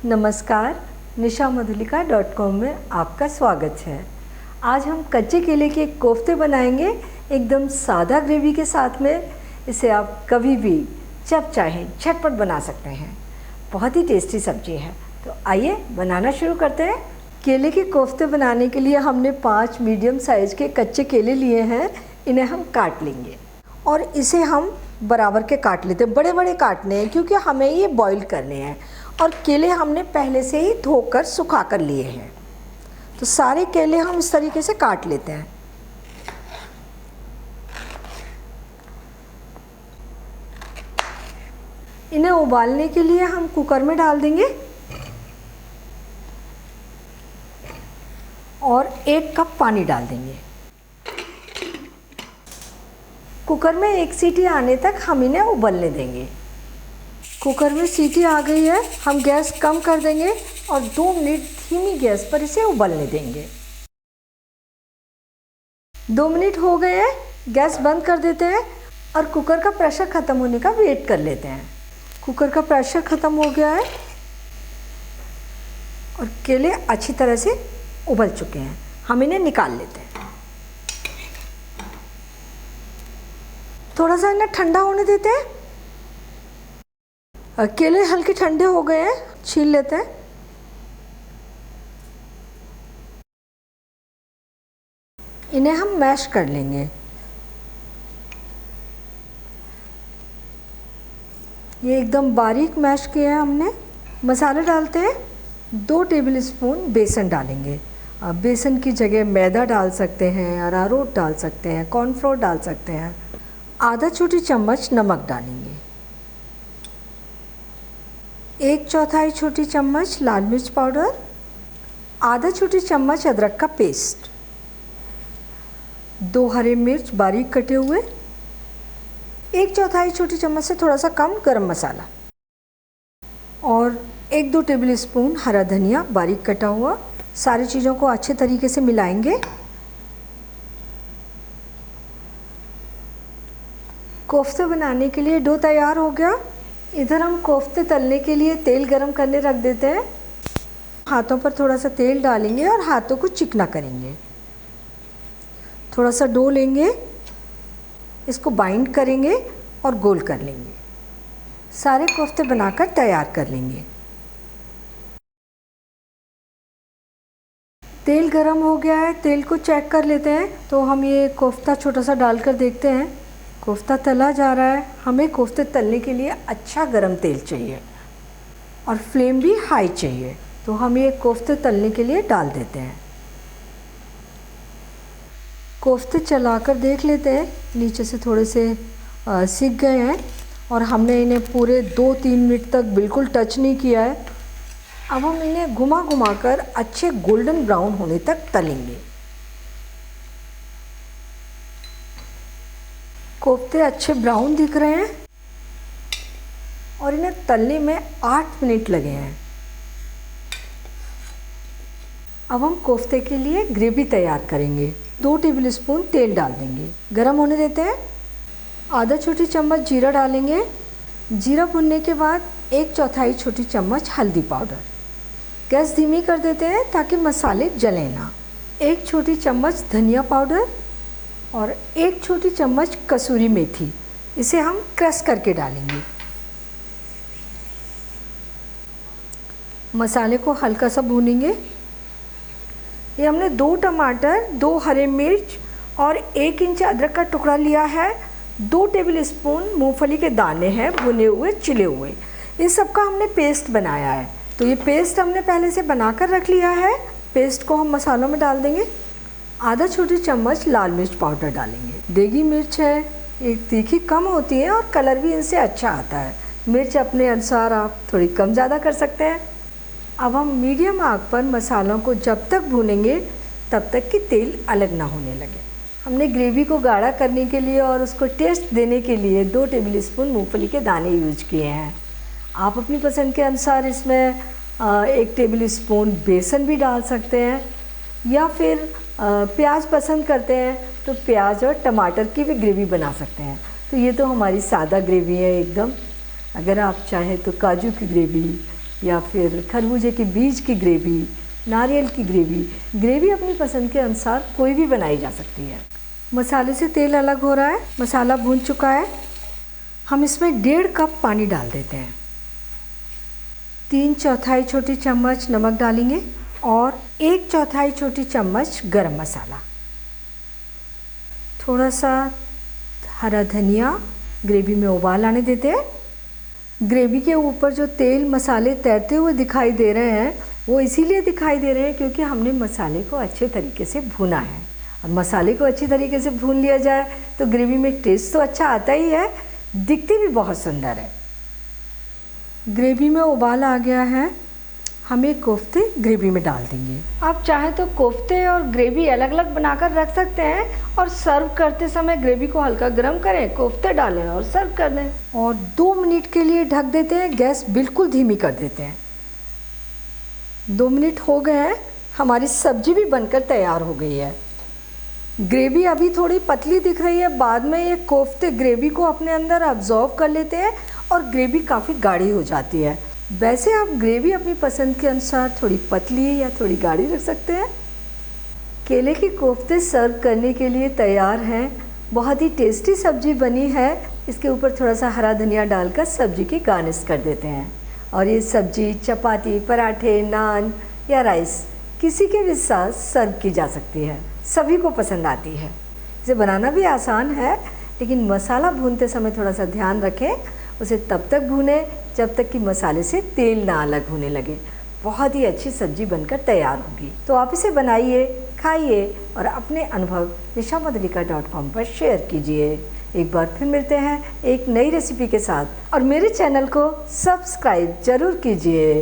नमस्कार, nishamodhulika.com में आपका स्वागत है। आज हम कच्चे केले के कोफ्ते बनाएंगे एकदम सादा ग्रेवी के साथ में। इसे आप कभी भी जब चाहें झटपट बना सकते हैं। बहुत ही टेस्टी सब्जी है। तो आइए बनाना शुरू करते हैं। केले के कोफ्ते बनाने के लिए हमने 5 मीडियम साइज़ के कच्चे केले लिए हैं। इन्हें हम काट लेंगे और इसे हम बराबर के काट लेते हैं। बड़े बड़े काटने हैं क्योंकि हमें ये बॉईल करने हैं। और केले हमने पहले से ही धोकर सुखा कर लिए हैं। तो सारे केले हम इस तरीके से काट लेते हैं। इन्हें उबालने के लिए हम कुकर में डाल देंगे और 1 कप पानी डाल देंगे। कुकर में 1 सीटी आने तक हम इन्हें उबलने देंगे। कुकर में सीटी आ गई है, हम गैस कम कर देंगे और 2 मिनट धीमी गैस पर इसे उबलने देंगे। 2 मिनट हो गए हैं, गैस बंद कर देते हैं और कुकर का प्रेशर ख़त्म होने का वेट कर लेते हैं। कुकर का प्रेशर ख़त्म हो गया है और केले अच्छी तरह से उबल चुके हैं। हम इन्हें निकाल लेते हैं। थोड़ा सा इन्हें ठंडा होने देते हैं। केले हल्के ठंडे हो गए हैं, छील लेते हैं। इन्हें हम मैश कर लेंगे। ये एकदम बारीक मैश किया है हमने। मसाले डालते हैं। 2 टेबलस्पून बेसन डालेंगे। बेसन की जगह मैदा डाल सकते हैं, अरारोट डाल सकते हैं, कॉर्नफ्लोर डाल सकते हैं। आधा छोटी चम्मच नमक डालेंगे। 1/4 छोटी चम्मच लाल मिर्च पाउडर, आधा छोटी चम्मच अदरक का पेस्ट, 2 हरे मिर्च बारीक कटे हुए, 1/4 छोटी चम्मच से थोड़ा सा कम गरम मसाला और 1-2 टेबलस्पून हरा धनिया बारीक कटा हुआ। सारी चीज़ों को अच्छे तरीके से मिलाएंगे। कोफ्ते बनाने के लिए डो तैयार हो गया। इधर हम कोफ्ते तलने के लिए तेल गरम करने रख देते हैं। हाथों पर थोड़ा सा तेल डालेंगे और हाथों को चिकना करेंगे। थोड़ा सा डो लेंगे, इसको बाइंड करेंगे और गोल कर लेंगे। सारे कोफ्ते बनाकर तैयार कर लेंगे। तेल गरम हो गया है, तेल को चेक कर लेते हैं। तो हम ये कोफ्ता छोटा सा डालकर देखते हैं। कोफ्ता तला जा रहा है। हमें कोफ्ते तलने के लिए अच्छा गरम तेल चाहिए और फ्लेम भी हाई चाहिए। तो हम ये कोफ्ते तलने के लिए डाल देते हैं। कोफ्ते चलाकर देख लेते हैं, नीचे से थोड़े से सिक गए हैं और हमने इन्हें पूरे 2-3 मिनट तक बिल्कुल टच नहीं किया है। अब हम इन्हें घुमा घुमा कर अच्छे गोल्डन ब्राउन होने तक तलेंगे। कोफ्ते अच्छे ब्राउन दिख रहे हैं और इन्हें तलने में 8 मिनट लगे हैं। अब हम कोफ्ते के लिए ग्रेवी तैयार करेंगे। 2 टेबलस्पून तेल डाल देंगे, गरम होने देते हैं। आधा छोटी चम्मच जीरा डालेंगे। जीरा भुनने के बाद 1/4 छोटी चम्मच हल्दी पाउडर। गैस धीमी कर देते हैं ताकि मसाले जलें ना। 1 छोटी चम्मच धनिया पाउडर और 1 छोटी चम्मच कसूरी मेथी। इसे हम क्रश करके डालेंगे। मसाले को हल्का सा भूनेंगे। ये हमने 2 टमाटर, 2 हरे मिर्च और 1 इंच अदरक का टुकड़ा लिया है। 2 टेबलस्पून मूंगफली के दाने हैं भुने हुए, छिले हुए। इन सब का हमने पेस्ट बनाया है। तो ये पेस्ट हमने पहले से बनाकर रख लिया है। पेस्ट को हम मसालों में डाल देंगे। आधा छोटी चम्मच लाल मिर्च पाउडर डालेंगे। देगी मिर्च है, एक तीखी कम होती है और कलर भी इनसे अच्छा आता है। मिर्च अपने अनुसार आप थोड़ी कम ज़्यादा कर सकते हैं। अब हम मीडियम आग पर मसालों को जब तक भूनेंगे तब तक कि तेल अलग ना होने लगे। हमने ग्रेवी को गाढ़ा करने के लिए और उसको टेस्ट देने के लिए 2 टेबलस्पून मूंगफली के दाने यूज किए हैं। आप अपनी पसंद के अनुसार इसमें 1 टेबलस्पून बेसन भी डाल सकते हैं या फिर प्याज पसंद करते हैं तो प्याज और टमाटर की भी ग्रेवी बना सकते हैं। तो ये तो हमारी सादा ग्रेवी है एकदम। अगर आप चाहें तो काजू की ग्रेवी या फिर खरबूजे के बीज की ग्रेवी, नारियल की ग्रेवी। ग्रेवी अपनी पसंद के अनुसार कोई भी बनाई जा सकती है। मसाले से तेल अलग हो रहा है, मसाला भून चुका है। हम इसमें 1.5 कप पानी डाल देते हैं। 3/4 छोटी चम्मच नमक डालेंगे और 1/4 छोटी चम्मच गरम मसाला। थोड़ा सा हरा धनिया। ग्रेवी में उबाल आने देते हैं। ग्रेवी के ऊपर जो तेल मसाले तैरते हुए दिखाई दे रहे हैं वो इसीलिए दिखाई दे रहे हैं क्योंकि हमने मसाले को अच्छे तरीके से भुना है। और मसाले को अच्छी तरीके से भून लिया जाए तो ग्रेवी में टेस्ट तो अच्छा आता ही है, दिखती भी बहुत सुंदर है। ग्रेवी में उबाल आ गया है, हम ये कोफ्ते ग्रेवी में डाल देंगे। आप चाहें तो कोफ्ते और ग्रेवी अलग अलग बनाकर रख सकते हैं और सर्व करते समय ग्रेवी को हल्का गर्म करें, कोफ्ते डालें और सर्व कर दें। और 2 मिनट के लिए ढक देते हैं, गैस बिल्कुल धीमी कर देते हैं। 2 मिनट हो गए हैं, हमारी सब्जी भी बनकर तैयार हो गई है। ग्रेवी अभी थोड़ी पतली दिख रही है, बाद में ये कोफ्ते ग्रेवी को अपने अंदर अब्जॉर्व कर लेते हैं और ग्रेवी काफ़ी गाढ़ी हो जाती है। वैसे आप ग्रेवी अपनी पसंद के अनुसार थोड़ी पतली या थोड़ी गाढ़ी रख सकते हैं। केले के कोफ्ते सर्व करने के लिए तैयार हैं। बहुत ही टेस्टी सब्जी बनी है। इसके ऊपर थोड़ा सा हरा धनिया डालकर सब्जी की गार्निश कर देते हैं। और ये सब्जी चपाती, पराठे, नान या राइस किसी के भी साथ सर्व की जा सकती है, सभी को पसंद आती है। इसे बनाना भी आसान है, लेकिन मसाला भूनते समय थोड़ा सा ध्यान रखें, उसे तब तक भूनें जब तक कि मसाले से तेल ना अलग होने लगे। बहुत ही अच्छी सब्जी बनकर तैयार होगी। तो आप इसे बनाइए, खाइए और अपने अनुभव nishamadalika.com पर शेयर कीजिए। एक बार फिर मिलते हैं एक नई रेसिपी के साथ और मेरे चैनल को सब्सक्राइब ज़रूर कीजिए।